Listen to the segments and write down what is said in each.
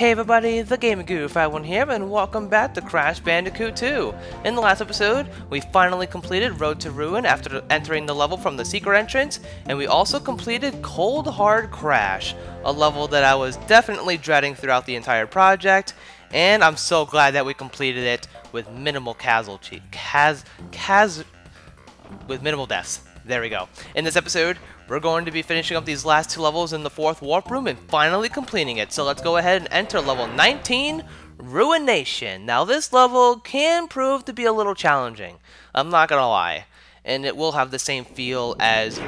Hey everybody, the Gaming Guru 51 here, and welcome back to Crash Bandicoot 2. In the last episode, we finally completed Road to Ruin after entering the level from the secret entrance, and we also completed Cold Hard Crash, a level that I was definitely dreading throughout the entire project, and I'm so glad that we completed it with minimal casualty. With minimal deaths. There we go. In this episode, we're going to be finishing up these last two levels in the 4th warp room and finally completing it. So let's go ahead and enter level 19, Ruination. Now this level can prove to be a little challenging. I'm not gonna lie. And it will have the same feel as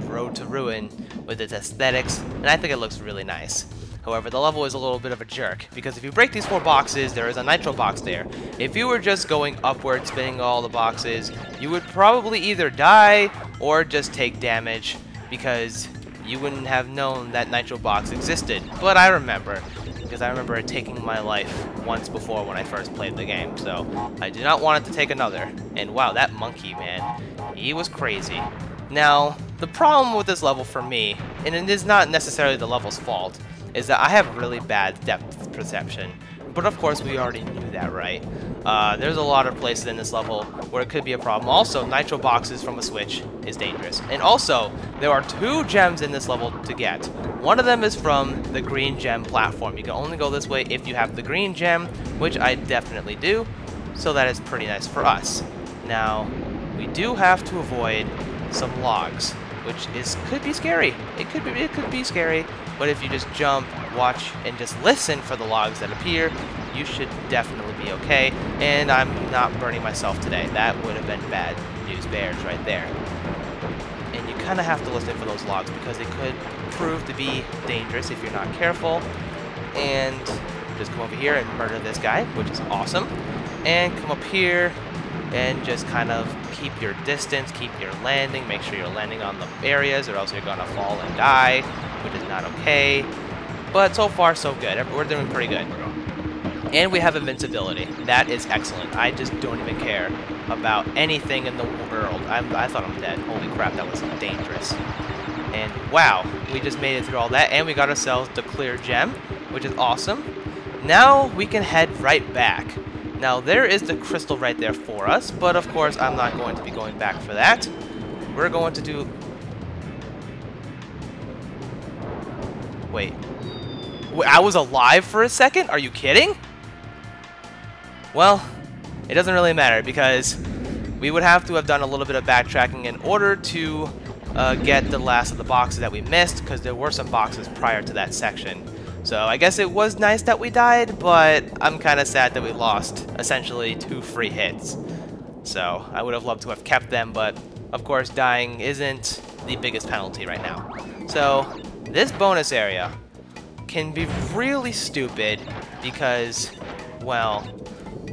Road to Ruin with its aesthetics, and I think it looks really nice. However, the level is a little bit of a jerk, because if you break these 4 boxes, there is a nitro box there. If you were just going upward, spinning all the boxes, you would probably either die or just take damage, because you wouldn't have known that nitro box existed. But I remember, because I remember it taking my life once before when I first played the game, so I do not want it to take another. And wow, that monkey, man, he was crazy. Now, the problem with this level for me, and it is not necessarily the level's fault, is that I have really bad depth perception. But of course, we already knew that, right? There's a lot of places in this level where it could be a problem. Also, nitro boxes from a switch is dangerous. And also, there are 2 gems in this level to get. One of them is from the green gem platform. You can only go this way if you have the green gem, which I definitely do. So that is pretty nice for us. Now, we do have to avoid some logs, which could be scary. It could be scary. But if you just jump, watch, and just listen for the logs that appear, you should definitely be okay. And I'm not burning myself today. That would have been bad news bears right there. And you kind of have to listen for those logs because they could prove to be dangerous if you're not careful. And just come over here and murder this guy, which is awesome. And come up here and just kind of keep your distance, keep your landing, make sure you're landing on the areas or else you're gonna fall and die, which is not okay. But so far so good, we're doing pretty good. And we have invincibility, that is excellent. I just don't even care about anything in the world. I thought I'm dead, holy crap, that was dangerous. And wow, we just made it through all that and we got ourselves the clear gem, which is awesome. Now we can head right back. Now, there is the crystal right there for us, but of course, I'm not going to be going back for that. We're going to do... Wait, I was alive for a second? Are you kidding? Well, it doesn't really matter, because we would have to have done a little bit of backtracking in order to get the last of the boxes that we missed, because there were some boxes prior to that section. So I guess it was nice that we died, but I'm kind of sad that we lost essentially 2 free hits. So I would have loved to have kept them, but of course dying isn't the biggest penalty right now. So this bonus area can be really stupid because, well,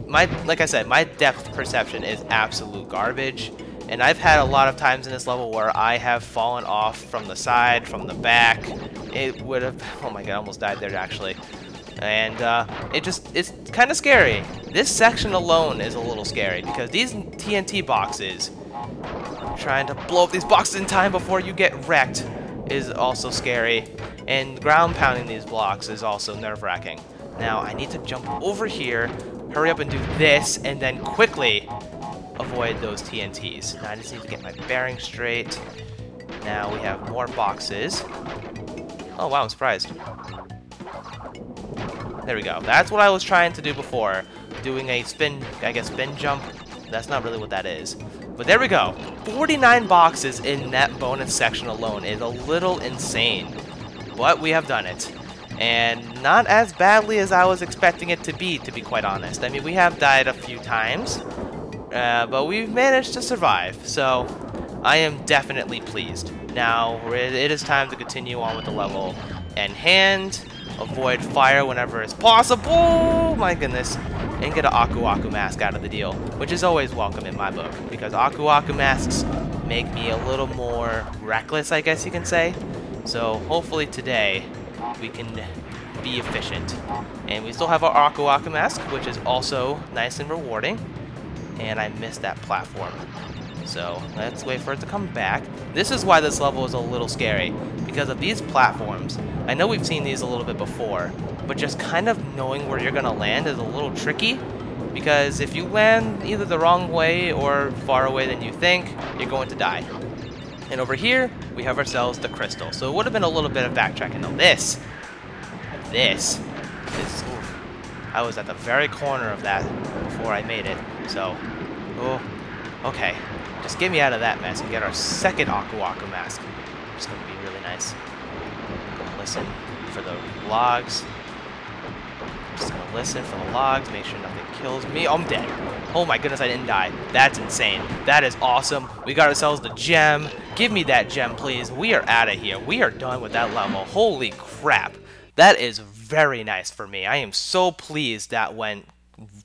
like I said, my depth perception is absolute garbage. And I've had a lot of times in this level where I have fallen off from the side, from the back. It would have, oh my god, I almost died there actually. And it's kind of scary. This section alone is a little scary because these TNT boxes, trying to blow up these boxes in time before you get wrecked is also scary. And ground pounding these blocks is also nerve-wracking. Now I need to jump over here, hurry up and do this, and then quickly avoid those TNTs. Now I just need to get my bearings straight. Now we have more boxes. Oh wow, I'm surprised. There we go. That's what I was trying to do before. Doing a spin, I guess spin jump. That's not really what that is. But there we go. 49 boxes in that bonus section alone is a little insane. But we have done it. And not as badly as I was expecting it to be quite honest. I mean, we have died a few times. But we've managed to survive, so I am definitely pleased. Now, it is time to continue on with the level in hand, avoid fire whenever it's possible, my goodness, and get an Aku Aku mask out of the deal, which is always welcome in my book, because Aku Aku masks make me a little more reckless, I guess you can say. So hopefully today we can be efficient. And we still have our Aku Aku mask, which is also nice and rewarding. And I missed that platform. So let's wait for it to come back. This is why this level is a little scary, because of these platforms. I know we've seen these a little bit before, but just kind of knowing where you're gonna land is a little tricky, because if you land either the wrong way or far away than you think, you're going to die. And over here, we have ourselves the crystal. So it would have been a little bit of backtracking. Now this is, oof, I was at the very corner of that before I made it. So, oh, okay. Just get me out of that mess and get our second Aku Aku mask. It's going to be really nice. Gonna listen for the logs. Just gonna listen for the logs, make sure nothing kills me. Oh, I'm dead. Oh my goodness, I didn't die. That's insane. That is awesome. We got ourselves the gem. Give me that gem, please. We are out of here. We are done with that level. Holy crap. That is very nice for me. I am so pleased that went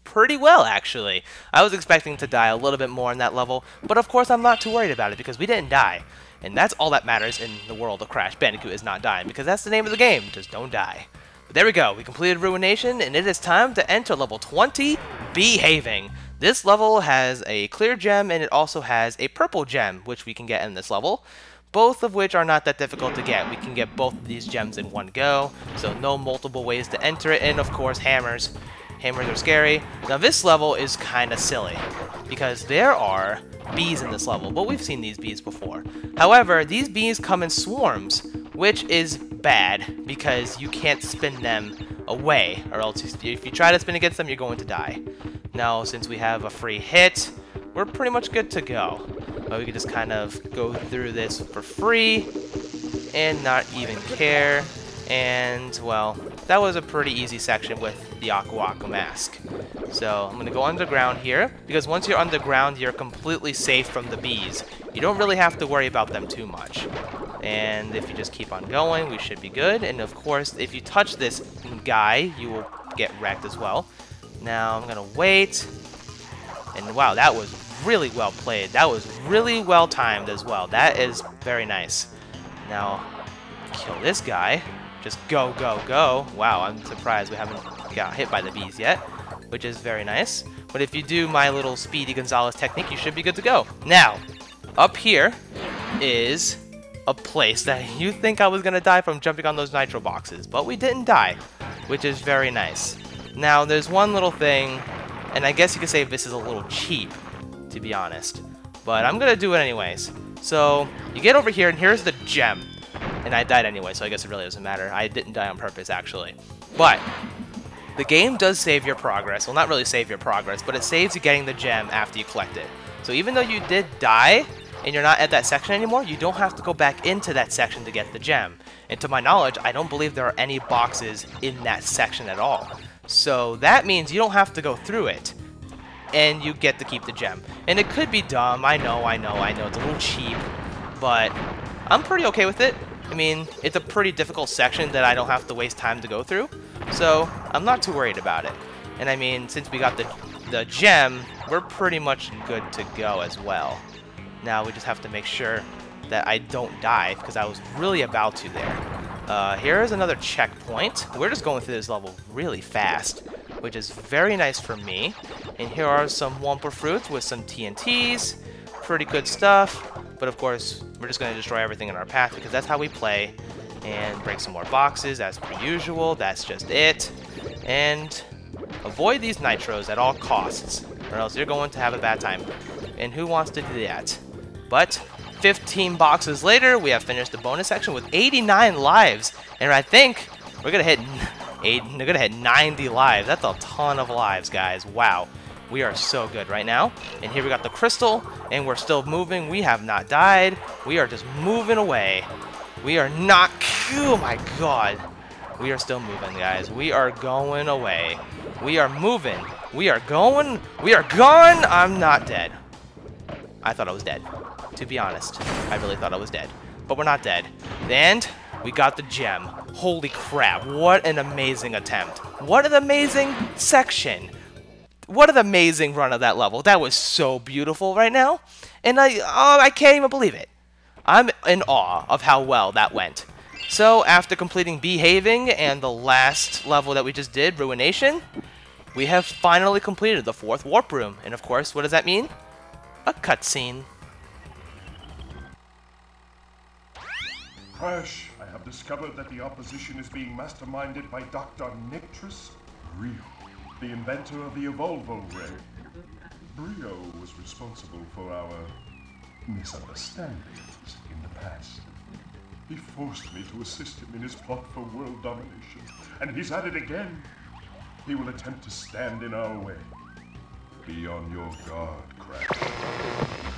pretty well, actually. I was expecting to die a little bit more in that level, but of course I'm not too worried about it because we didn't die. And that's all that matters in the world of Crash Bandicoot, is not dying, because that's the name of the game. Just don't die. But there we go. We completed Ruination, and it is time to enter level 20, Behaving. This level has a clear gem, and it also has a purple gem, which we can get in this level. Both of which are not that difficult to get. We can get both of these gems in one go, so no multiple ways to enter it, and of course hammers. Hammers are scary. Now this level is kind of silly, because there are bees in this level, but we've seen these bees before. However, these bees come in swarms, which is bad, because you can't spin them away, or else if you try to spin against them, you're going to die. Now, since we have a free hit, we're pretty much good to go. But we can just kind of go through this for free, and not even care. And, well, that was a pretty easy section with the Aku Aku mask. So I'm going to go underground here, because once you're underground, you're completely safe from the bees. You don't really have to worry about them too much. And if you just keep on going, we should be good. And of course, if you touch this guy, you will get wrecked as well. Now I'm going to wait. And wow, that was really well played. That was really well timed as well. That is very nice. Now, kill this guy. Just go, go, go. Wow, I'm surprised we haven't got hit by the bees yet, which is very nice. But if you do my little Speedy Gonzalez technique, you should be good to go. Now, up here is a place that you think I was going to die from jumping on those nitro boxes, but we didn't die, which is very nice. Now, there's one little thing, and I guess you could say this is a little cheap, to be honest, but I'm going to do it anyways. So, you get over here, and here's the gem. And I died anyway, so I guess it really doesn't matter. I didn't die on purpose, actually. But the game does save your progress. Well, not really save your progress, but it saves you getting the gem after you collect it. So even though you did die, and you're not at that section anymore, you don't have to go back into that section to get the gem. And to my knowledge, I don't believe there are any boxes in that section at all. So that means you don't have to go through it, and you get to keep the gem. And it could be dumb, I know, it's a little cheap, but I'm pretty okay with it. I mean, it's a pretty difficult section that I don't have to waste time to go through, so I'm not too worried about it. And I mean, since we got the gem, we're pretty much good to go as well. Now we just have to make sure that I don't die, because I was really about to there. Here's another checkpoint. We're just going through this level really fast, which is very nice for me. And here are some Wumpa fruits with some TNTs. Pretty good stuff. But of course, we're just going to destroy everything in our path, because that's how we play. And break some more boxes as per usual. That's just it. And avoid these nitros at all costs, or else you're going to have a bad time. And who wants to do that? But 15 boxes later, we have finished the bonus section with 89 lives. And I think we're going to hit 90 lives. That's a ton of lives, guys. Wow. We are so good right now. And here we got the crystal, and we're still moving. We have not died. We are just moving away. We are not... Oh my god. We are still moving, guys. We are going away. We are moving. We are going. We are gone. I'm not dead. I thought I was dead, to be honest. I really thought I was dead. But we're not dead. And we got the gem. Holy crap. What an amazing attempt. What an amazing section. What an amazing run of that level. That was so beautiful right now. And I can't even believe it. I'm in awe of how well that went. So after completing Behaving and the last level that we just did, Ruination, we have finally completed the 4th warp room. And of course, what does that mean? A cutscene. Crash, I have discovered that the opposition is being masterminded by Dr. Nictrus Brio, the inventor of the Evolvo Ray. Brio was responsible for our misunderstandings in the past. He forced me to assist him in his plot for world domination, and he's at it again. He will attempt to stand in our way. Be on your guard, Crash.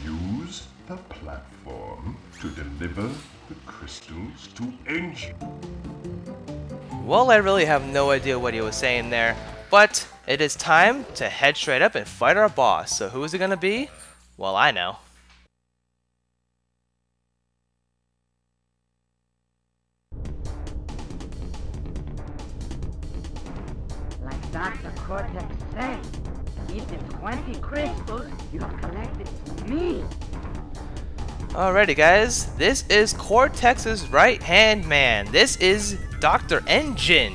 Use the platform to deliver the crystals to Engine. Well, I really have no idea what he was saying there, but it is time to head straight up and fight our boss. So who is it going to be? Well, I know. Like Dr. Cortex said, keep the 20 crystals you have collected to me. Alrighty guys, this is Cortex's right-hand man. This is Dr. Engine,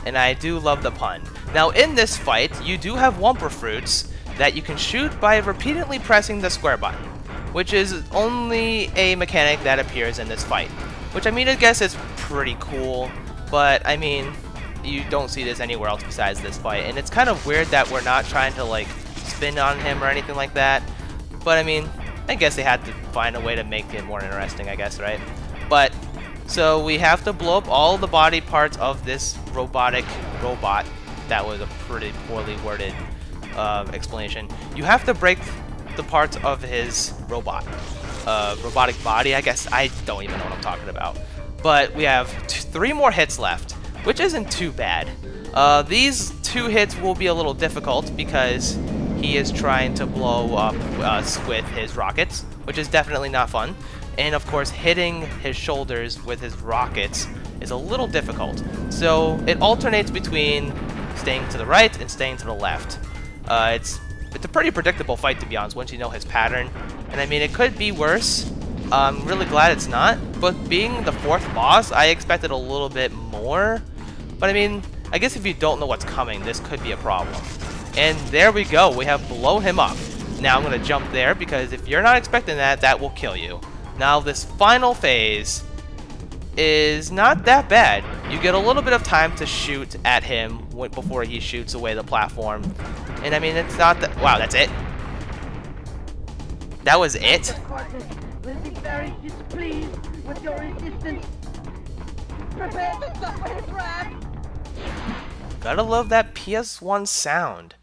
and I do love the pun. Now in this fight, you do have Wumper Fruits that you can shoot by repeatedly pressing the square button, which is only a mechanic that appears in this fight. Which I mean, I guess is pretty cool, but I mean, you don't see this anywhere else besides this fight, and it's kind of weird that we're not trying to like spin on him or anything like that. But I mean, I guess they had to find a way to make it more interesting, I guess, right? But, so we have to blow up all the body parts of this robotic robot. That was a pretty poorly worded explanation. You have to break the parts of his robotic body, I guess. I don't even know what I'm talking about. But we have 3 more hits left, which isn't too bad. These 2 hits will be a little difficult because he is trying to blow up us with his rockets, which is definitely not fun. And of course, hitting his shoulders with his rockets is a little difficult. So it alternates between staying to the right and staying to the left. It's a pretty predictable fight, to be honest, once you know his pattern. And I mean, it could be worse. I'm really glad it's not. But being the 4th boss, I expected a little bit more. But I mean, I guess if you don't know what's coming, this could be a problem. And there we go, we have blow him up. Now I'm going to jump there because if you're not expecting that, that will kill you. Now this final phase is not that bad. You get a little bit of time to shoot at him before he shoots away the platform. And I mean, it's not that... Wow, that's it? That was it? Cortex will be very displeased with your resistance. Prepare to suffer his wrath. Gotta love that PS1 sound.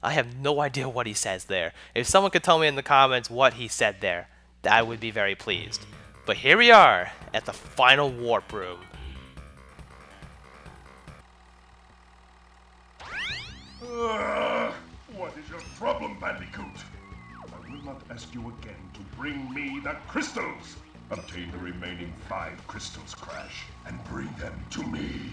I have no idea what he says there. If someone could tell me in the comments what he said there, I would be very pleased. But here we are, at the final warp room. What is your problem, Bandicoot? I will not ask you again to bring me the crystals. Obtain the remaining 5 crystals, Crash, and bring them to me.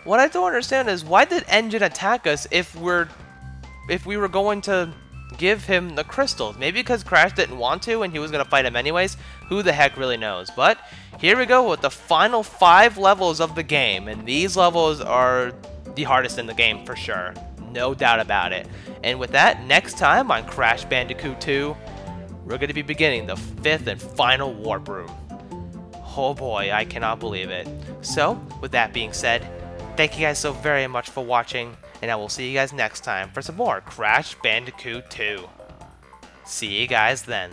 What I don't understand is why did Engine attack us if we were going to give him the crystals? Maybe because Crash didn't want to and he was going to fight him anyways? Who the heck really knows? But here we go with the final 5 levels of the game, and these levels are the hardest in the game for sure. No doubt about it. And with that, next time on Crash Bandicoot 2, we're going to be beginning the 5th and final warp room. Oh boy, I cannot believe it. So, with that being said, thank you guys so very much for watching, and I will see you guys next time for some more Crash Bandicoot 2. See you guys then.